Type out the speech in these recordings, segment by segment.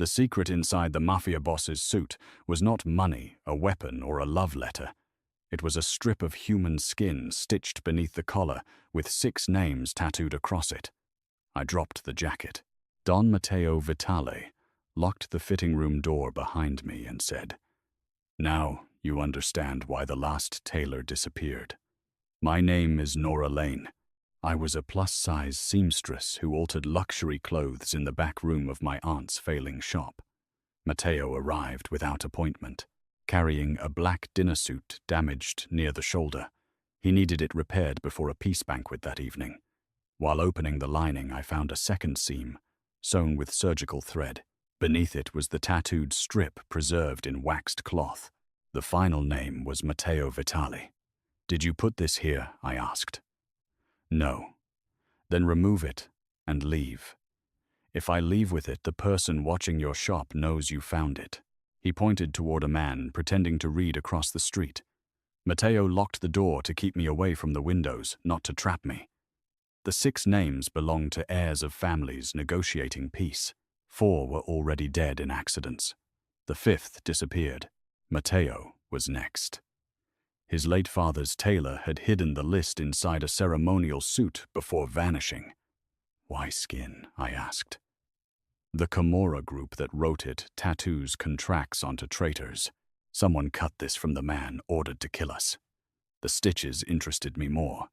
The secret inside the Mafia boss's suit was not money, a weapon, or a love letter. It was a strip of human skin stitched beneath the collar with 6 names tattooed across it. I dropped the jacket. Don Matteo Vitale locked the fitting room door behind me and said, "Now you understand why the last tailor disappeared. My name is Nora Lane. I was a plus-size seamstress who altered luxury clothes in the back room of my aunt's failing shop. Matteo arrived without appointment, carrying a black dinner suit damaged near the shoulder. He needed it repaired before a peace banquet that evening. While opening the lining, I found a second seam, sewn with surgical thread. Beneath it was the tattooed strip preserved in waxed cloth. The final name was Matteo Vitale. "Did you put this here?" I asked. "No." "Then remove it and leave. If I leave with it, the person watching your shop knows you found it." He pointed toward a man pretending to read across the street. Matteo locked the door to keep me away from the windows, not to trap me. The 6 names belonged to heirs of families negotiating peace. 4 were already dead in accidents. The 5th disappeared. Matteo was next. His late father's tailor had hidden the list inside a ceremonial suit before vanishing. "Why skin?" I asked. "The Camorra group that wrote it tattoos contracts onto traitors. Someone cut this from the man ordered to kill us." The stitches interested me more.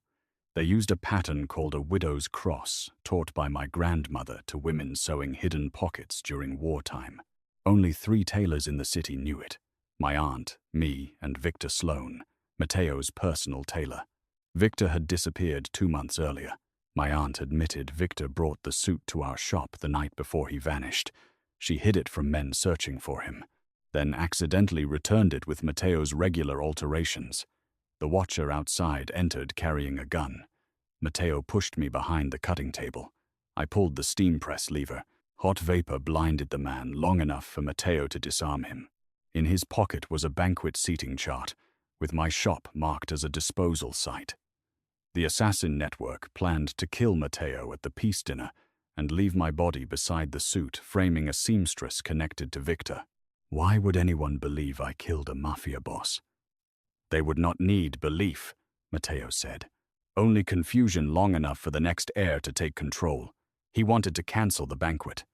They used a pattern called a widow's cross, taught by my grandmother to women sewing hidden pockets during wartime. Only 3 tailors in the city knew it: my aunt, me, and Victor Sloan, Matteo's personal tailor. Victor had disappeared 2 months earlier. My aunt admitted Victor brought the suit to our shop the night before he vanished. She hid it from men searching for him, then accidentally returned it with Matteo's regular alterations. The watcher outside entered carrying a gun. Matteo pushed me behind the cutting table. I pulled the steam press lever. Hot vapor blinded the man long enough for Matteo to disarm him. In his pocket was a banquet seating chart, with my shop marked as a disposal site. The assassin network planned to kill Matteo at the peace dinner and leave my body beside the suit, framing a seamstress connected to Victor. Why would anyone believe I killed a mafia boss? "They would not need belief," Matteo said. "Only confusion long enough for the next heir to take control. He wanted to cancel the banquet."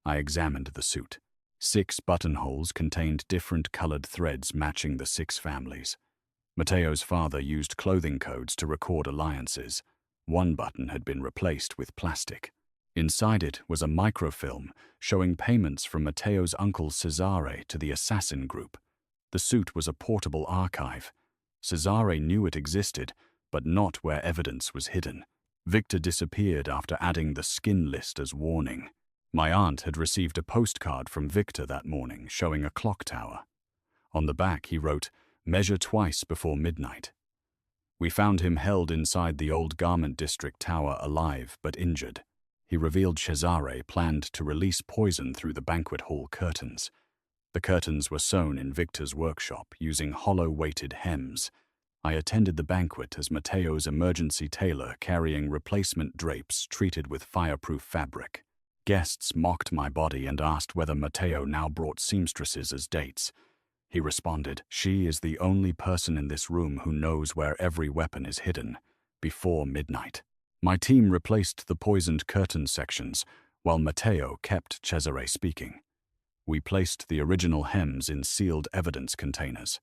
I examined the suit. 6 buttonholes contained different colored threads matching the 6 families. Matteo's father used clothing codes to record alliances. 1 button had been replaced with plastic. Inside it was a microfilm showing payments from Matteo's uncle Cesare to the assassin group. The suit was a portable archive. Cesare knew it existed, but not where evidence was hidden. Victor disappeared after adding the skin list as warning. My aunt had received a postcard from Victor that morning showing a clock tower. On the back he wrote, "Measure twice before midnight." We found him held inside the old garment district tower alive but injured. He revealed Cesare planned to release poison through the banquet hall curtains. The curtains were sewn in Victor's workshop using hollow-weighted hems. I attended the banquet as Matteo's emergency tailor carrying replacement drapes treated with fireproof fabric. Guests mocked my body and asked whether Matteo now brought seamstresses as dates. He responded, "She is the only person in this room who knows where every weapon is hidden, before midnight." My team replaced the poisoned curtain sections, while Matteo kept Cesare speaking. We placed the original hems in sealed evidence containers.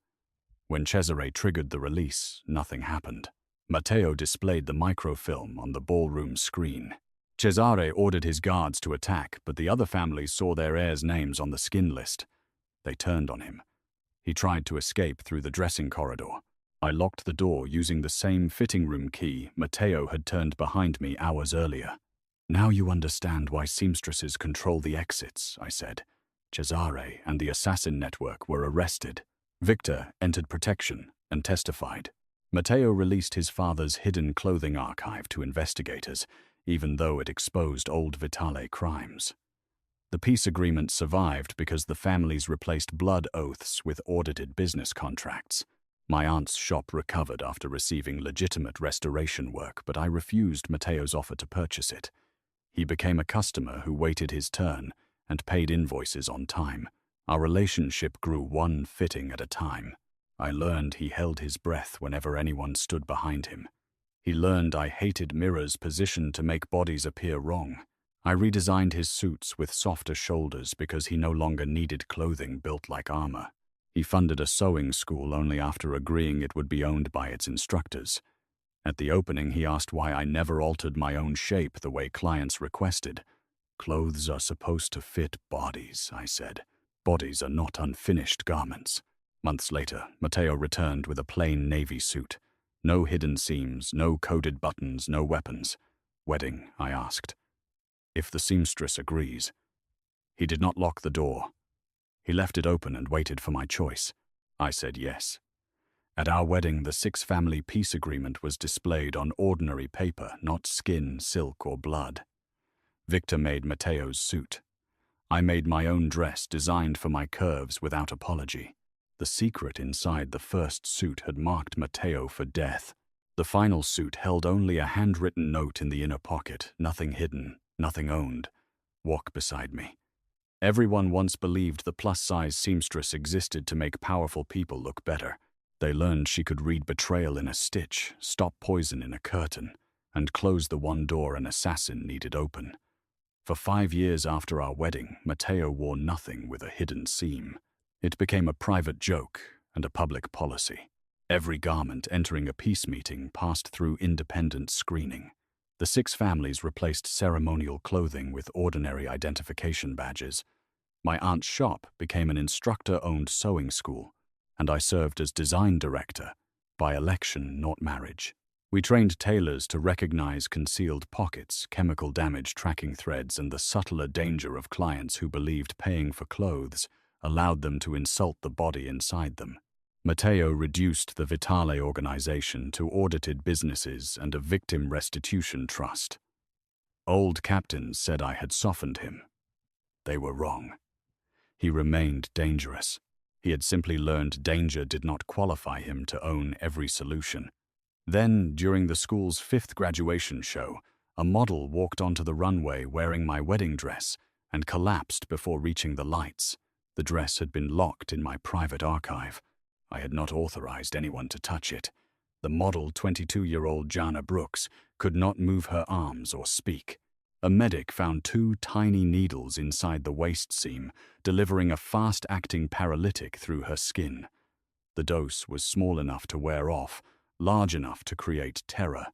When Cesare triggered the release, nothing happened. Matteo displayed the microfilm on the ballroom screen. Cesare ordered his guards to attack, but the other families saw their heirs' names on the skin list. They turned on him. He tried to escape through the dressing corridor. I locked the door using the same fitting room key Matteo had turned behind me hours earlier. "Now you understand why seamstresses control the exits," I said. Cesare and the assassin network were arrested. Victor entered protection and testified. Matteo released his father's hidden clothing archive to investigators, even though it exposed old Vitale crimes. The peace agreement survived because the families replaced blood oaths with audited business contracts. My aunt's shop recovered after receiving legitimate restoration work, but I refused Matteo's offer to purchase it. He became a customer who waited his turn and paid invoices on time. Our relationship grew one fitting at a time. I learned he held his breath whenever anyone stood behind him. He learned I hated mirrors positioned to make bodies appear wrong. I redesigned his suits with softer shoulders because he no longer needed clothing built like armor. He funded a sewing school only after agreeing it would be owned by its instructors. At the opening, he asked why I never altered my own shape the way clients requested. "Clothes are supposed to fit bodies," I said. "Bodies are not unfinished garments." Months later, Matteo returned with a plain navy suit. No hidden seams, no coded buttons, no weapons. "Wedding?" I asked. "If the seamstress agrees." He did not lock the door. He left it open and waited for my choice. I said yes. At our wedding, the 6-family peace agreement was displayed on ordinary paper, not skin, silk, or blood. Victor made Matteo's suit. I made my own dress designed for my curves without apology. The secret inside the first suit had marked Matteo for death. The final suit held only a handwritten note in the inner pocket, nothing hidden, nothing owned. "Walk beside me." Everyone once believed the plus-size seamstress existed to make powerful people look better. They learned she could read betrayal in a stitch, stop poison in a curtain, and close the one door an assassin needed open. For 5 years after our wedding, Matteo wore nothing with a hidden seam. It became a private joke and a public policy. Every garment entering a peace meeting passed through independent screening. The 6 families replaced ceremonial clothing with ordinary identification badges. My aunt's shop became an instructor-owned sewing school, and I served as design director, by election, not marriage. We trained tailors to recognize concealed pockets, chemical damage tracking threads, and the subtler danger of clients who believed paying for clothes allowed them to insult the body inside them. Matteo reduced the Vitale organization to audited businesses and a victim restitution trust. Old captains said I had softened him. They were wrong. He remained dangerous. He had simply learned danger did not qualify him to own every solution. Then, during the school's 5th graduation show, a model walked onto the runway wearing my wedding dress and collapsed before reaching the lights. The dress had been locked in my private archive. I had not authorized anyone to touch it. The model, 22-year-old Jana Brooks, could not move her arms or speak. A medic found 2 tiny needles inside the waist seam, delivering a fast-acting paralytic through her skin. The dose was small enough to wear off, large enough to create terror.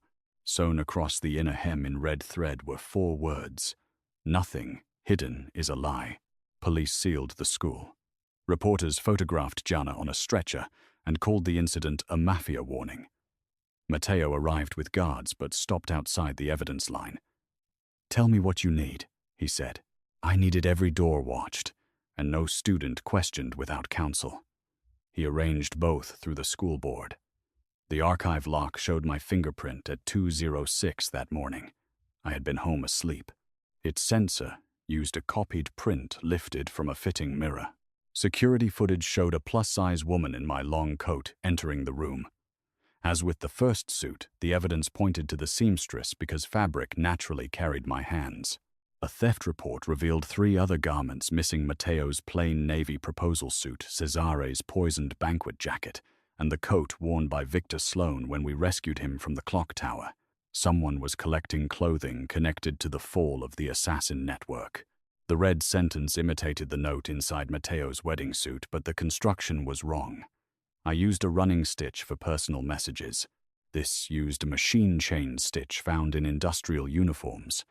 Sewn across the inner hem in red thread were 4 words: "Nothing hidden is a lie." Police sealed the school. Reporters photographed Jana on a stretcher and called the incident a Mafia warning. Matteo arrived with guards but stopped outside the evidence line. "Tell me what you need," he said. I needed every door watched, and no student questioned without counsel. He arranged both through the school board. The archive lock showed my fingerprint at 2:06 that morning. I had been home asleep. Its sensor used a copied print lifted from a fitting mirror. Security footage showed a plus-size woman in my long coat entering the room. As with the first suit, the evidence pointed to the seamstress because fabric naturally carried my hands. A theft report revealed 3 other garments missing: Matteo's plain navy proposal suit, Cesare's poisoned banquet jacket, and the coat worn by Victor Sloan when we rescued him from the clock tower. Someone was collecting clothing connected to the fall of the assassin network. The red sentence imitated the note inside Matteo's wedding suit, but the construction was wrong. I used a running stitch for personal messages. This used a machine chain stitch found in industrial uniforms.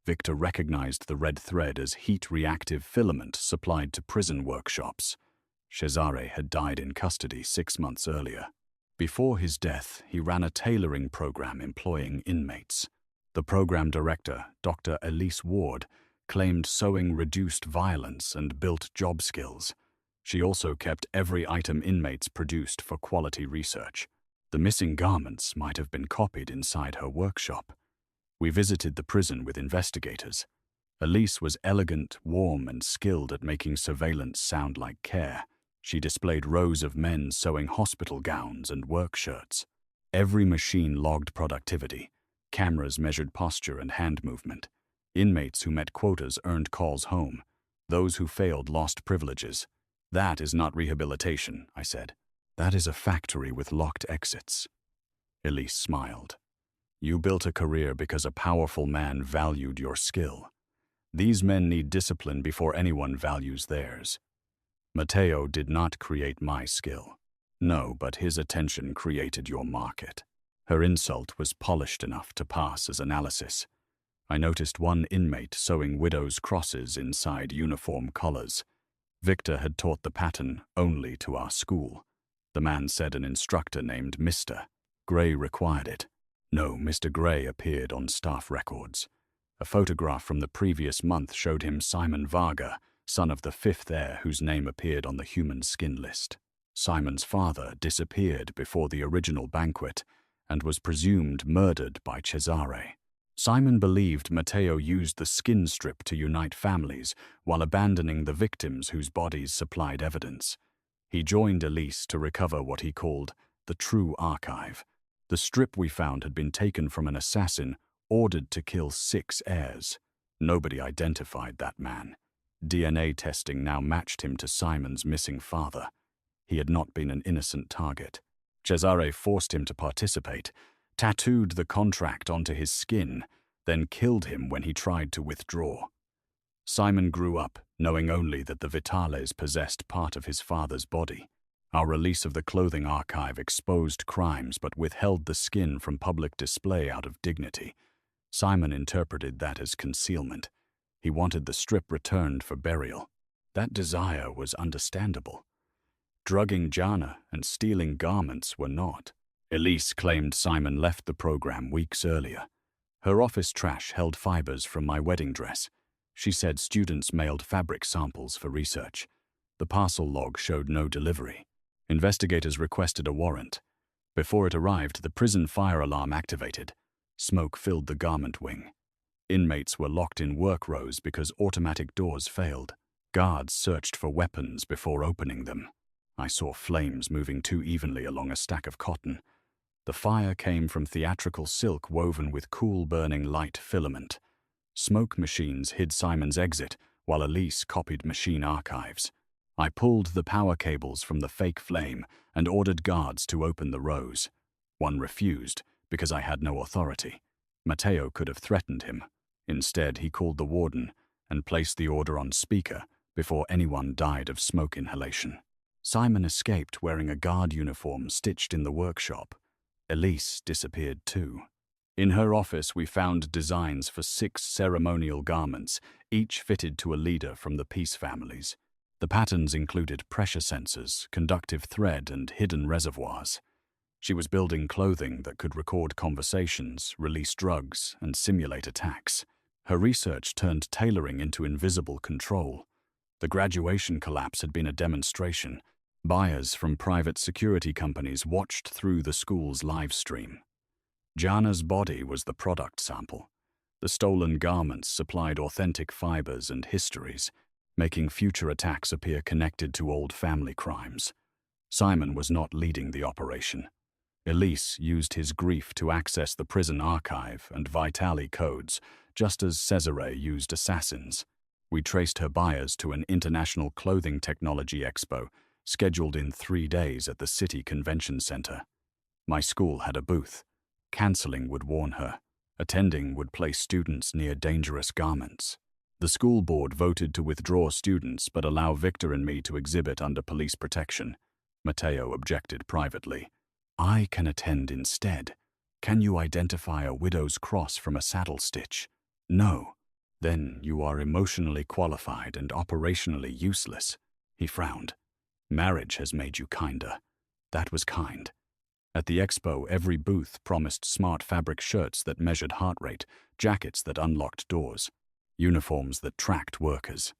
Victor recognized the red thread as heat-reactive filament supplied to prison workshops. Cesare had died in custody 6 months earlier. Before his death, he ran a tailoring program employing inmates. The program director, Dr. Elise Ward, claimed sewing reduced violence and built job skills. She also kept every item inmates produced for quality research. The missing garments might have been copied inside her workshop. We visited the prison with investigators. Elise was elegant, warm, and skilled at making surveillance sound like care. She displayed rows of men sewing hospital gowns and work shirts. Every machine logged productivity. Cameras measured posture and hand movement. Inmates who met quotas earned calls home. Those who failed lost privileges. That is not rehabilitation, I said. That is a factory with locked exits. Elise smiled. You built a career because a powerful man valued your skill. These men need discipline before anyone values theirs. Matteo did not create my skill. No, but his attention created your market. Her insult was polished enough to pass as analysis. I noticed one inmate sewing widow's crosses inside uniform collars. Victor had taught the pattern only to our school. The man said an instructor named Mr. Gray required it. No, Mr. Gray appeared on staff records. A photograph from the previous month showed him Simon Varga, son of the fifth heir whose name appeared on the human skin list. Simon's father disappeared before the original banquet and was presumed murdered by Cesare. Simon believed Matteo used the skin strip to unite families while abandoning the victims whose bodies supplied evidence. He joined Elise to recover what he called the true archive. The strip we found had been taken from an assassin ordered to kill 6 heirs. Nobody identified that man. DNA testing now matched him to Simon's missing father. He had not been an innocent target. Cesare forced him to participate, tattooed the contract onto his skin, then killed him when he tried to withdraw. Simon grew up, knowing only that the Vitales possessed part of his father's body. Our release of the clothing archive exposed crimes but withheld the skin from public display out of dignity. Simon interpreted that as concealment. He wanted the strip returned for burial. That desire was understandable. Drugging Jana and stealing garments were not. Elise claimed Simon left the program weeks earlier. Her office trash held fibers from my wedding dress. She said students mailed fabric samples for research. The parcel log showed no delivery. Investigators requested a warrant. Before it arrived, the prison fire alarm activated. Smoke filled the garment wing. Inmates were locked in work rows because automatic doors failed. Guards searched for weapons before opening them. I saw flames moving too evenly along a stack of cotton. The fire came from theatrical silk woven with cool-burning light filament. Smoke machines hid Simon's exit, while Elise copied machine archives. I pulled the power cables from the fake flame and ordered guards to open the rows. One refused, because I had no authority. Matteo could have threatened him. Instead, he called the warden and placed the order on speaker before anyone died of smoke inhalation. Simon escaped wearing a guard uniform stitched in the workshop. Elise disappeared too. In her office, we found designs for 6 ceremonial garments, each fitted to a leader from the peace families. The patterns included pressure sensors, conductive thread, and hidden reservoirs. She was building clothing that could record conversations, release drugs, and simulate attacks. Her research turned tailoring into invisible control. The graduation collapse had been a demonstration. Buyers from private security companies watched through the school's live stream. Jana's body was the product sample. The stolen garments supplied authentic fibers and histories, making future attacks appear connected to old family crimes. Simon was not leading the operation. Elise used his grief to access the prison archive and Vitali codes, just as Cesare used assassins. We traced her buyers to an international clothing technology expo, scheduled in 3 days at the City Convention Center. My school had a booth. Canceling would warn her. Attending would place students near dangerous garments. The school board voted to withdraw students but allow Victor and me to exhibit under police protection. Matteo objected privately. I can attend instead. Can you identify a widow's cross from a saddle stitch? No. Then you are emotionally qualified and operationally useless. He frowned. Marriage has made you kinder. That was kind. At the expo, every booth promised smart fabric shirts that measured heart rate, jackets that unlocked doors, uniforms that tracked workers.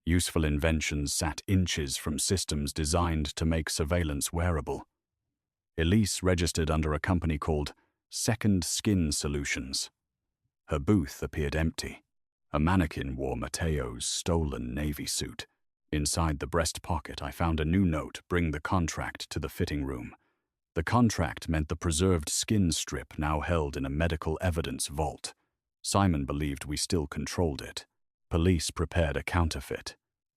Useful inventions sat inches from systems designed to make surveillance wearable. Elise registered under a company called Second Skin Solutions. Her booth appeared empty. A mannequin wore Matteo's stolen navy suit. Inside the breast pocket, I found a new note: bring the contract to the fitting room. The contract meant the preserved skin strip now held in a medical evidence vault. Simon believed we still controlled it. Police prepared a counterfeit.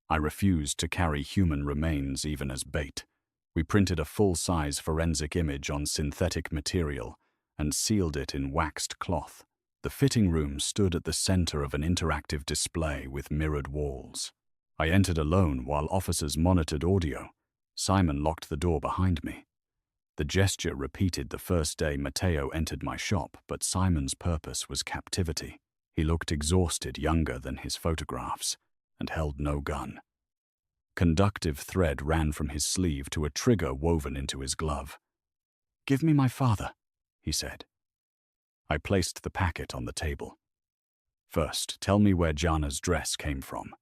I refused to carry human remains even as bait. We printed a full-size forensic image on synthetic material and sealed it in waxed cloth. The fitting room stood at the center of an interactive display with mirrored walls. I entered alone while officers monitored audio. Simon locked the door behind me. The gesture repeated the first day Matteo entered my shop, but Simon's purpose was captivity. He looked exhausted, younger than his photographs, and held no gun. Conductive thread ran from his sleeve to a trigger woven into his glove. "Give me my father," he said. I placed the packet on the table. "First, tell me where Gianna's dress came from."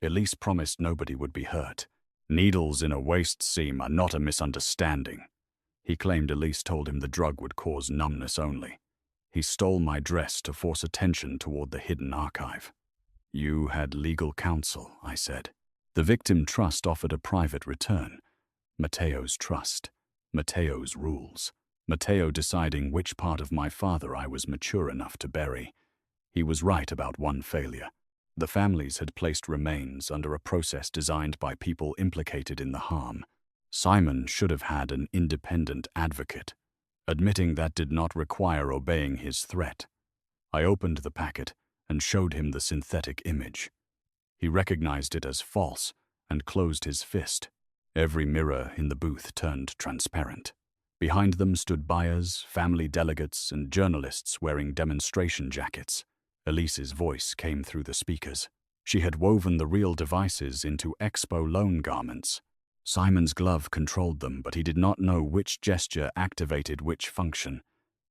Elise promised nobody would be hurt. "Needles in a waist seam are not a misunderstanding." He claimed Elise told him the drug would cause numbness only. He stole my dress to force attention toward the hidden archive. "You had legal counsel," I said. The victim trust offered a private return. Matteo's trust. Matteo's rules. Matteo deciding which part of my father I was mature enough to bury. He was right about one failure. The families had placed remains under a process designed by people implicated in the harm. Simon should have had an independent advocate, admitting that did not require obeying his threat. I opened the packet and showed him the synthetic image. He recognized it as false and closed his fist. Every mirror in the booth turned transparent. Behind them stood buyers, family delegates, and journalists wearing demonstration jackets. Elise's voice came through the speakers. She had woven the real devices into Expo loan garments. Simon's glove controlled them, but he did not know which gesture activated which function.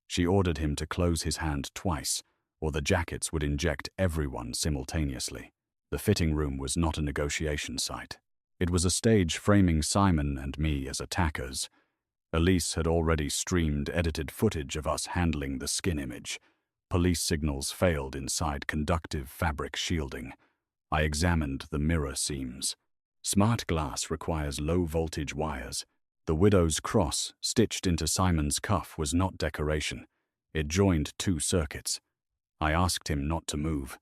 She ordered him to close his hand twice, or the jackets would inject everyone simultaneously. The fitting room was not a negotiation site. It was a stage framing Simon and me as attackers. Elise had already streamed edited footage of us handling the skin image. Police signals failed inside conductive fabric shielding. I examined the mirror seams. Smart glass requires low-voltage wires. The widow's cross, stitched into Simon's cuff, was not decoration. It joined two circuits. I asked him not to move.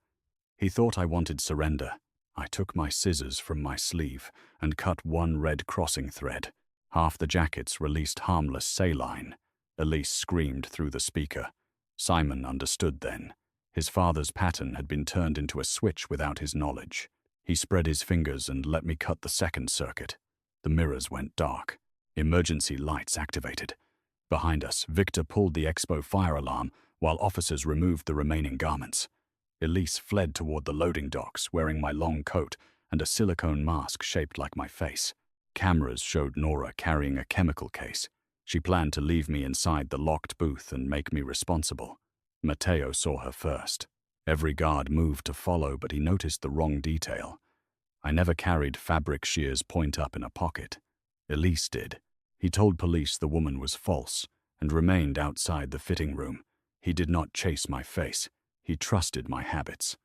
He thought I wanted surrender. I took my scissors from my sleeve and cut one red crossing thread. Half the jackets released harmless saline. Elise screamed through the speaker. Simon understood then. His father's pattern had been turned into a switch without his knowledge. He spread his fingers and let me cut the second circuit. The mirrors went dark. Emergency lights activated. Behind us, Victor pulled the Expo fire alarm while officers removed the remaining garments. Elise fled toward the loading docks, wearing my long coat and a silicone mask shaped like my face. Cameras showed Nora carrying a chemical case. She planned to leave me inside the locked booth and make me responsible. Matteo saw her first. Every guard moved to follow, but he noticed the wrong detail. I never carried fabric shears point up in a pocket. Elise did. He told police the woman was false and remained outside the fitting room. He did not chase my face. He trusted my habits.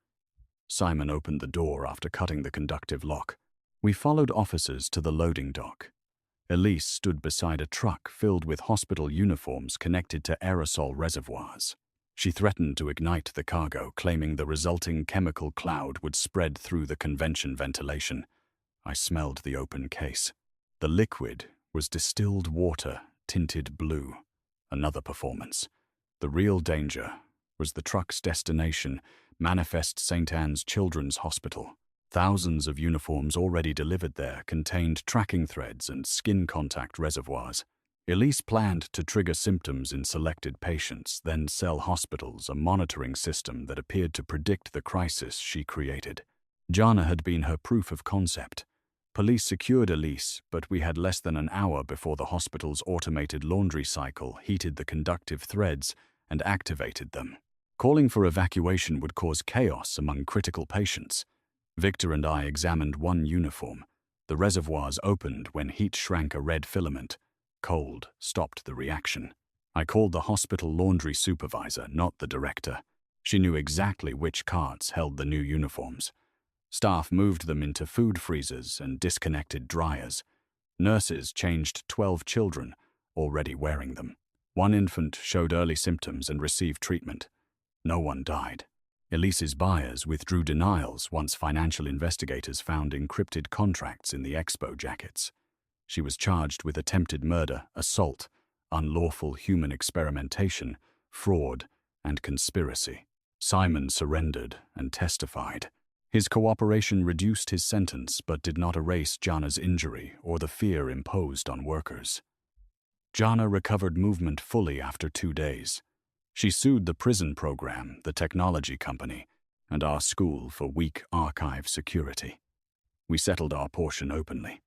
Simon opened the door after cutting the conductive lock. We followed officers to the loading dock. Elise stood beside a truck filled with hospital uniforms connected to aerosol reservoirs. She threatened to ignite the cargo, claiming the resulting chemical cloud would spread through the convention ventilation. I smelled the open case. The liquid was distilled water tinted blue. Another performance. The real danger was the truck's destination, Manifest St. Anne's Children's Hospital. Thousands of uniforms already delivered there contained tracking threads and skin contact reservoirs. Elise planned to trigger symptoms in selected patients, then sell hospitals a monitoring system that appeared to predict the crisis she created. Gianna had been her proof of concept. Police secured Elise, but we had less than an hour before the hospital's automated laundry cycle heated the conductive threads and activated them. Calling for evacuation would cause chaos among critical patients. Victor and I examined one uniform. The reservoirs opened when heat shrank a red filament. Cold stopped the reaction. I called the hospital laundry supervisor, not the director. She knew exactly which carts held the new uniforms. Staff moved them into food freezers and disconnected dryers. Nurses changed 12 children, already wearing them. One infant showed early symptoms and received treatment. No one died. Elise's buyers withdrew denials once financial investigators found encrypted contracts in the expo jackets. She was charged with attempted murder, assault, unlawful human experimentation, fraud, and conspiracy. Simon surrendered and testified. His cooperation reduced his sentence but did not erase Jana's injury or the fear imposed on workers. Jana recovered movement fully after 2 days. She sued the prison program, the technology company, and our school for weak archive security. We settled our portion openly.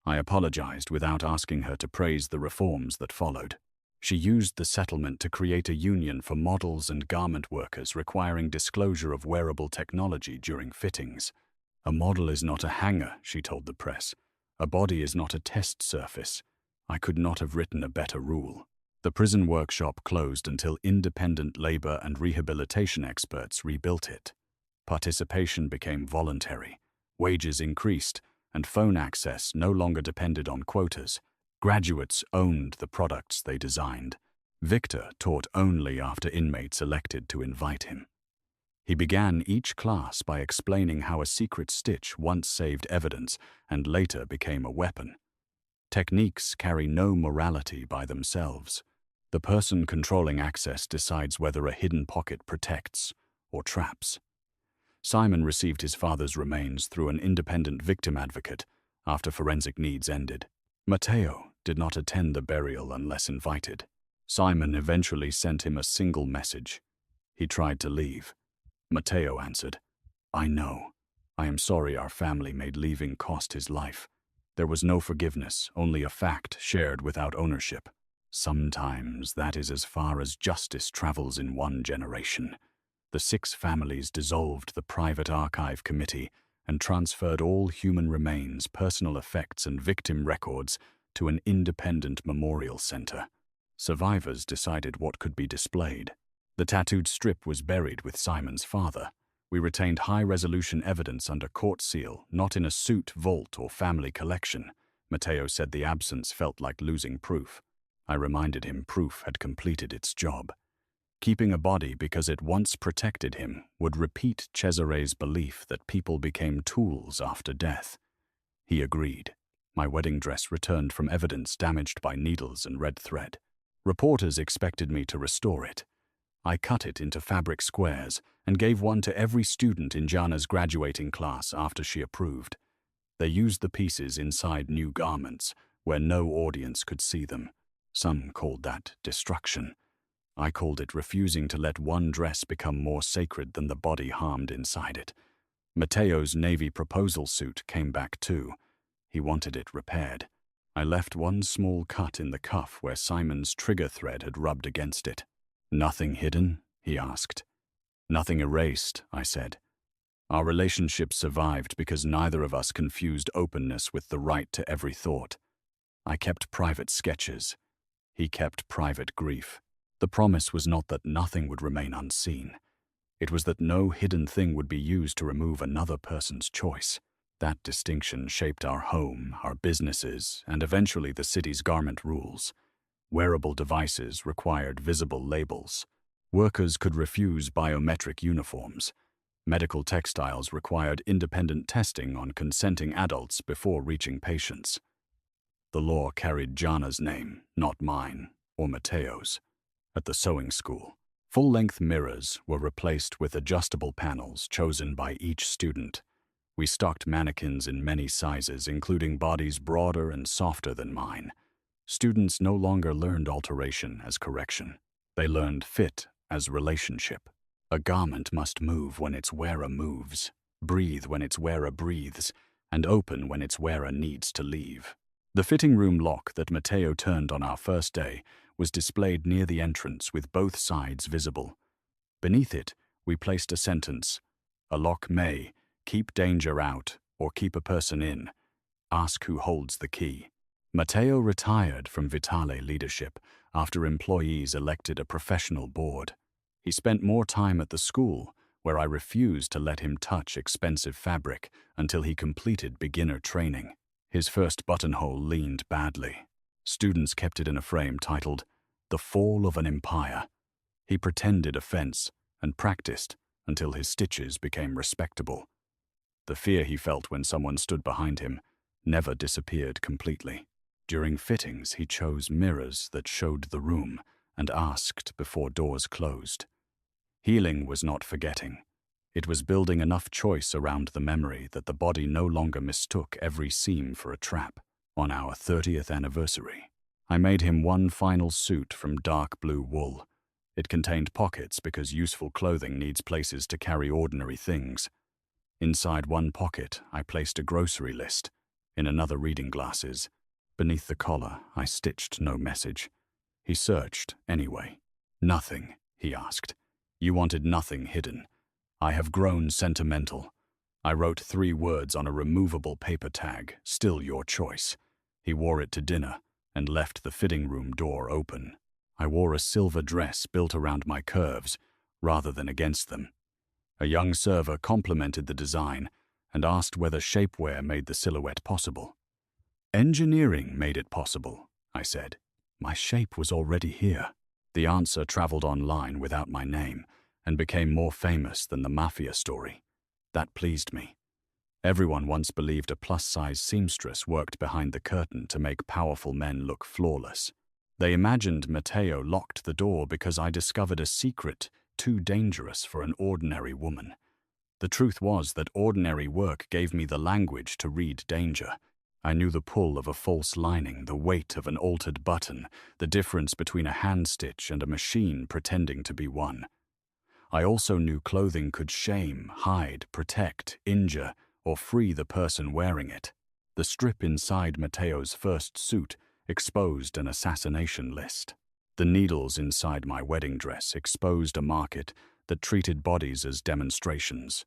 I apologized without asking her to praise the reforms that followed. She used the settlement to create a union for models and garment workers requiring disclosure of wearable technology during fittings. A model is not a hanger, she told the press. A body is not a test surface. I could not have written a better rule. The prison workshop closed until independent labor and rehabilitation experts rebuilt it. Participation became voluntary. Wages increased, and phone access no longer depended on quotas. Graduates owned the products they designed. Victor taught only after inmates elected to invite him. He began each class by explaining how a secret stitch once saved evidence and later became a weapon. Techniques carry no morality by themselves. The person controlling access decides whether a hidden pocket protects or traps. Simon received his father's remains through an independent victim advocate after forensic needs ended. Matteo did not attend the burial unless invited. Simon eventually sent him a single message. He tried to leave. Matteo answered, "I know. I am sorry our family made leaving cost his life. There was no forgiveness, only a fact shared without ownership. Sometimes that is as far as justice travels in one generation." The 6 families dissolved the private archive committee and transferred all human remains, personal effects, and victim records to an independent memorial center. Survivors decided what could be displayed. The tattooed strip was buried with Simon's father. We retained high-resolution evidence under court seal, not in a suit, vault, or family collection. Matteo said the absence felt like losing proof. I reminded him proof had completed its job. Keeping a body because it once protected him would repeat Cesare's belief that people became tools after death. He agreed. My wedding dress returned from evidence damaged by needles and red thread. Reporters expected me to restore it. I cut it into fabric squares and gave one to every student in Jana's graduating class after she approved. They used the pieces inside new garments where no audience could see them. Some called that destruction. I called it refusing to let one dress become more sacred than the body harmed inside it. Matteo's navy proposal suit came back too. He wanted it repaired. I left one small cut in the cuff where Simon's trigger thread had rubbed against it. "Nothing hidden?" he asked. "Nothing erased," I said. Our relationship survived because neither of us confused openness with the right to every thought. I kept private sketches. He kept private grief. The promise was not that nothing would remain unseen. It was that no hidden thing would be used to remove another person's choice. That distinction shaped our home, our businesses, and eventually the city's garment rules. Wearable devices required visible labels. Workers could refuse biometric uniforms. Medical textiles required independent testing on consenting adults before reaching patients. The law carried Jana's name, not mine or Matteo's. At the sewing school, full-length mirrors were replaced with adjustable panels chosen by each student. We stocked mannequins in many sizes, including bodies broader and softer than mine. Students no longer learned alteration as correction. They learned fit as relationship. A garment must move when its wearer moves, breathe when its wearer breathes, and open when its wearer needs to leave. The fitting room lock that Matteo turned on our first day was displayed near the entrance with both sides visible. Beneath it, we placed a sentence: "A lock may keep danger out or keep a person in. Ask who holds the key." Matteo retired from Vitale leadership after employees elected a professional board. He spent more time at the school, where I refused to let him touch expensive fabric until he completed beginner training. His first buttonhole leaned badly. Students kept it in a frame titled, "The Fall of an Empire." He pretended offense and practiced until his stitches became respectable. The fear he felt when someone stood behind him never disappeared completely. During fittings, he chose mirrors that showed the room and asked before doors closed. Healing was not forgetting. It was building enough choice around the memory that the body no longer mistook every seam for a trap. On our 30th anniversary, I made him one final suit from dark blue wool. It contained pockets because useful clothing needs places to carry ordinary things. Inside one pocket, I placed a grocery list. In another, reading glasses. Beneath the collar, I stitched no message. He searched anyway. Nothing, he asked. You wanted nothing hidden. I have grown sentimental. I wrote 3 words on a removable paper tag, still your choice. He wore it to dinner and left the fitting room door open. I wore a silver dress built around my curves rather than against them. A young server complimented the design and asked whether shapewear made the silhouette possible. Engineering made it possible, I said. My shape was already here. The answer traveled online without my name and became more famous than the Mafia story. That pleased me. Everyone once believed a plus-size seamstress worked behind the curtain to make powerful men look flawless. They imagined Matteo locked the door because I discovered a secret too dangerous for an ordinary woman. The truth was that ordinary work gave me the language to read danger. I knew the pull of a false lining, the weight of an altered button, the difference between a hand stitch and a machine pretending to be one. I also knew clothing could shame, hide, protect, injure, or free the person wearing it. The strip inside Matteo's first suit exposed an assassination list. The needles inside my wedding dress exposed a market that treated bodies as demonstrations.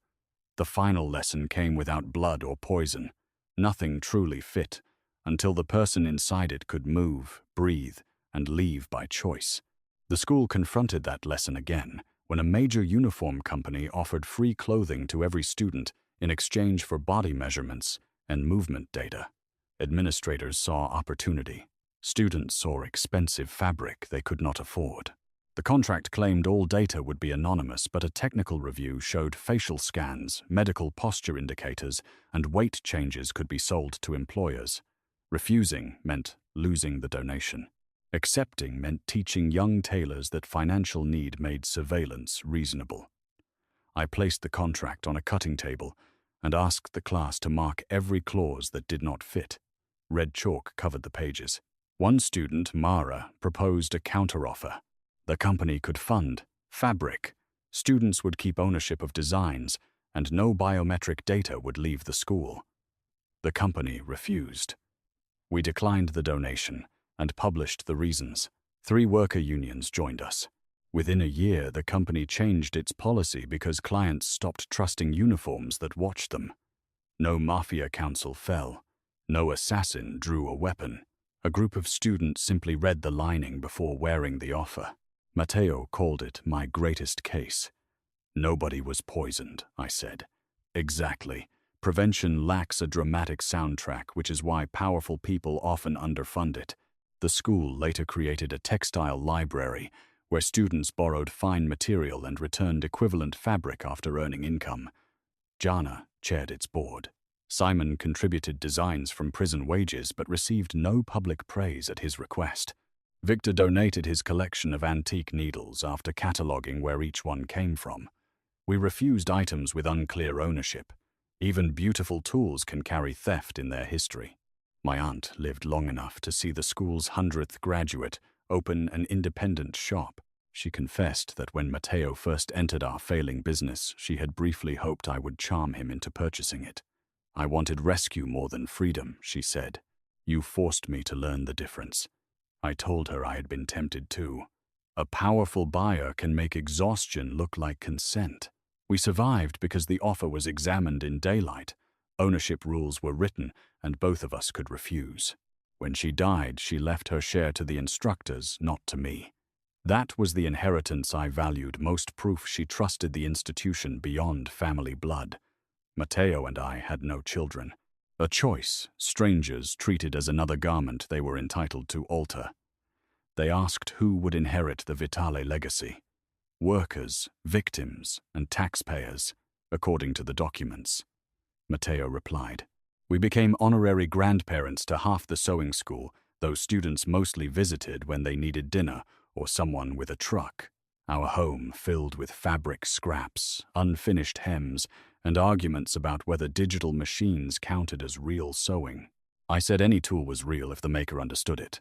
The final lesson came without blood or poison. Nothing truly fit, until the person inside it could move, breathe, and leave by choice. The school confronted that lesson again when a major uniform company offered free clothing to every student in exchange for body measurements and movement data. Administrators saw opportunity. Students saw expensive fabric they could not afford. The contract claimed all data would be anonymous, but a technical review showed facial scans, medical posture indicators, and weight changes could be sold to employers. Refusing meant losing the donation. Accepting meant teaching young tailors that financial need made surveillance reasonable. I placed the contract on a cutting table and asked the class to mark every clause that did not fit. Red chalk covered the pages. One student, Mara, proposed a counteroffer. The company could fund fabric. Students would keep ownership of designs, and no biometric data would leave the school. The company refused. We declined the donation and published the reasons. 3 worker unions joined us. Within a year, the company changed its policy because clients stopped trusting uniforms that watched them. No Mafia council fell. No assassin drew a weapon. A group of students simply read the lining before wearing the offer. Matteo called it my greatest case. Nobody was poisoned, I said. Exactly. Prevention lacks a dramatic soundtrack, which is why powerful people often underfund it. The school later created a textile library where students borrowed fine material and returned equivalent fabric after earning income. Jana chaired its board. Simon contributed designs from prison wages but received no public praise at his request. Victor donated his collection of antique needles after cataloging where each one came from. We refused items with unclear ownership. Even beautiful tools can carry theft in their history. My aunt lived long enough to see the school's 100th graduate open an independent shop. She confessed that when Matteo first entered our failing business, she had briefly hoped I would charm him into purchasing it. I wanted rescue more than freedom, she said. You forced me to learn the difference. I told her I had been tempted too. A powerful buyer can make exhaustion look like consent. We survived because the offer was examined in daylight. Ownership rules were written, and both of us could refuse. When she died, she left her share to the instructors, not to me. That was the inheritance I valued most, proof she trusted the institution beyond family blood. Matteo and I had no children. A choice strangers treated as another garment they were entitled to alter. They asked who would inherit the Vitale legacy. Workers, victims, and taxpayers, according to the documents. Matteo replied. We became honorary grandparents to half the sewing school, those students mostly visited when they needed dinner or someone with a truck. Our home filled with fabric scraps, unfinished hems, and arguments about whether digital machines counted as real sewing. I said any tool was real if the maker understood it.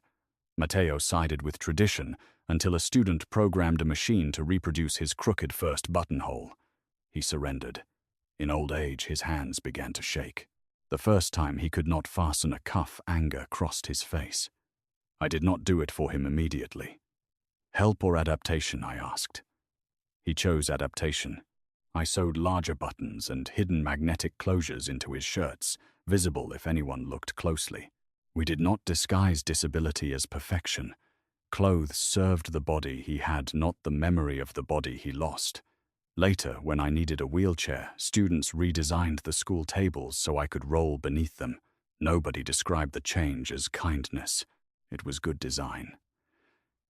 Matteo sided with tradition until a student programmed a machine to reproduce his crooked first buttonhole. He surrendered. In old age, his hands began to shake. The first time he could not fasten a cuff, anger crossed his face. I did not do it for him immediately. Help or adaptation, I asked. He chose adaptation. I sewed larger buttons and hidden magnetic closures into his shirts, visible if anyone looked closely. We did not disguise disability as perfection. Clothes served the body he had, not the memory of the body he lost. Later, when I needed a wheelchair, students redesigned the school tables so I could roll beneath them. Nobody described the change as kindness. It was good design.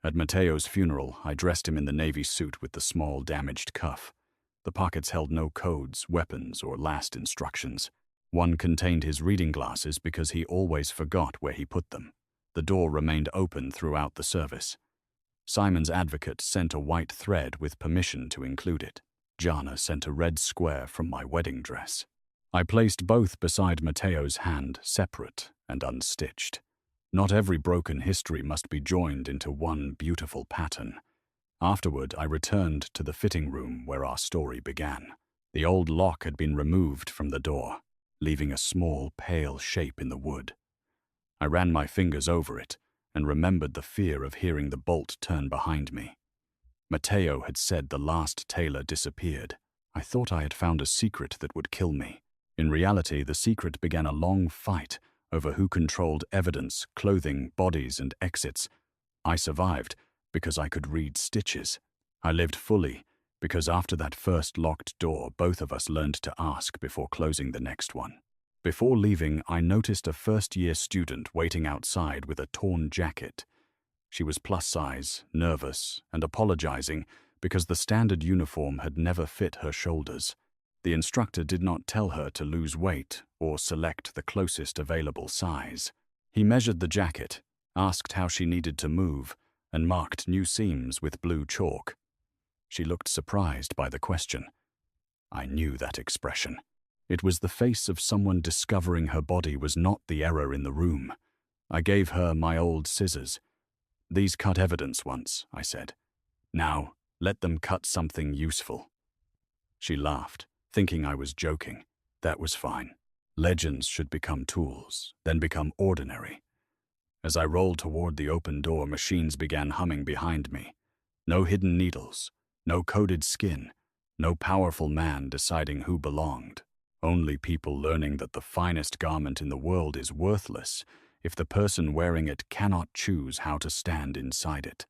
At Matteo's funeral, I dressed him in the navy suit with the small damaged cuff. The pockets held no codes, weapons, or last instructions. One contained his reading glasses because he always forgot where he put them. The door remained open throughout the service. Simon's advocate sent a white thread with permission to include it. Jana sent a red square from my wedding dress. I placed both beside Matteo's hand, separate and unstitched. Not every broken history must be joined into one beautiful pattern. Afterward, I returned to the fitting room where our story began. The old lock had been removed from the door, leaving a small, pale shape in the wood. I ran my fingers over it and remembered the fear of hearing the bolt turn behind me. Matteo had said the last tailor disappeared. I thought I had found a secret that would kill me. In reality, the secret began a long fight over who controlled evidence, clothing, bodies, and exits. I survived because I could read stitches. I lived fully because after that first locked door, both of us learned to ask before closing the next one. Before leaving, I noticed a first-year student waiting outside with a torn jacket. She was plus-size, nervous, and apologizing because the standard uniform had never fit her shoulders. The instructor did not tell her to lose weight or select the closest available size. He measured the jacket, asked how she needed to move, and marked new seams with blue chalk. She looked surprised by the question. I knew that expression. It was the face of someone discovering her body was not the error in the room. I gave her my old scissors. These cut evidence once, I said. Now, let them cut something useful. She laughed, thinking I was joking. That was fine. Legends should become tools, then become ordinary. As I rolled toward the open door, machines began humming behind me. No hidden needles, no coded skin, no powerful man deciding who belonged. Only people learning that the finest garment in the world is worthless if the person wearing it cannot choose how to stand inside it.